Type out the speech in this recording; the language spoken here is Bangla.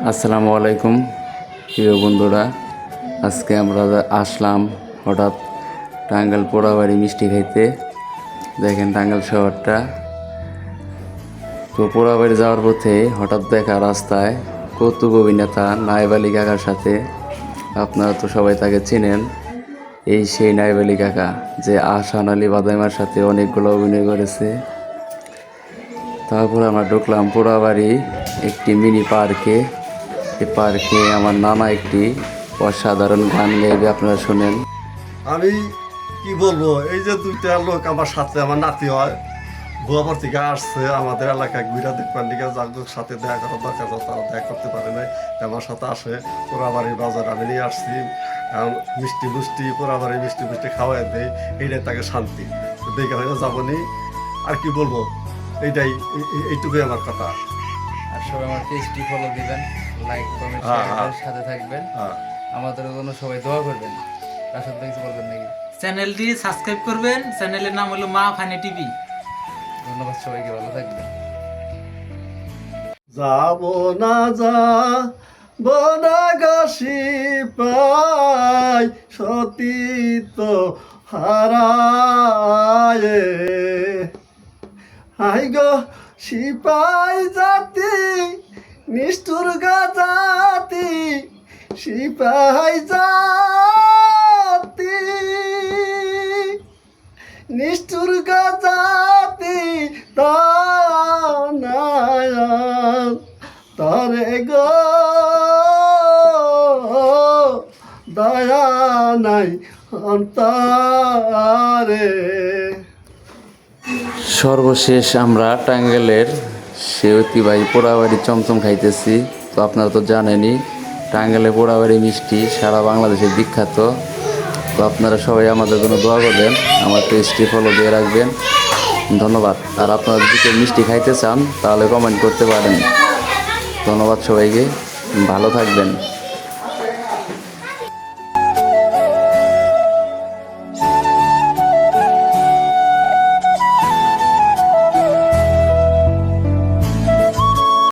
আসসালামু আলাইকুম প্রিয় বন্ধুরা। আজকে আমরা আসলাম হঠাৎ টাঙ্গাইল পোড়াবাড়ি মিষ্টি খাইতে। দেখেন টাঙ্গাইল শহরটা। তো পোড়াবাড়ি যাওয়ার পথে হঠাৎ দেখা রাস্তায় কৌতুক অভিনেতা নায়েব আলী কাকার সাথে। আপনারা তো সবাই তাকে চেনেন। এই সেই নায়েব আলী কাকা যে আহসান আলী বাদাইমার সাথে অনেকগুলো অভিনয় করেছে। তারপর আমরা ঢুকলাম পোড়াবাড়ি একটি মিনি পার্কে। এই পার্কে আমার নানা একটি অসাধারণ গান গাইবে, আপনারা শোনেন। আমি কি বলবো, এই যে দুইটা লোক আমার সাথে, আমার নাতি হয়, বুয়াপুর থেকে আসছে আমাদের এলাকায় ঘুরে দেখবার লিগে, যার সাথে দেখা করার দরকার তারা দেখা করতে পারে নাই, আমার সাথে আসে। পোড়াবাড়ির বাজার আমি নিয়ে আসছি, মিষ্টি পোড়াবাড়ি মিষ্টি খাওয়াই দেয়, এইটাই তাকে শান্তি। দেখে হয়তো যাবনি, আর কি বলবো, এইটুকুই আমার কথা। আর সবাই আমার পেজটি ফলো দিবেন, লাইক কমেন্ট সাথে থাকবেন, আমাদের জন্য সবাই দোয়া করবেন। রাশেদ ভাই কিছু বলবেন নাকি? চ্যানেলটি সাবস্ক্রাইব করবেন। চ্যানেলের নাম হলো মা ফানি টিভি। ধন্যবাদ, সবাইকে ভালো থাকবেন। যাব না গাছি পাই সতীত হারায়, হাই গো সিপাই জাতি নিষ্ঠুর জাতি, সিপাই জাতি নিষ্ঠুর জাতি তরে গো দয়া নাই অন্তরে। সর্বশেষ আমরা টাঙ্গাইলের সে ঐতিহ্যবাহী পোড়াবাড়ি চমচম খাইতেছি। তো আপনারা তো জানেনই টাঙ্গাইলের পোড়াবাড়ি মিষ্টি সারা বাংলাদেশে বিখ্যাত। তো আপনারা সবাই আমাদের জন্য দোয়া করবেন, আমার পেজটি ফলো দিয়ে রাখবেন। ধন্যবাদ। আর আপনারা যদি কেউ মিষ্টি খাইতে চান তাহলে কমেন্ট করতে পারেন। ধন্যবাদ সবাইকে, ভালো থাকবেন।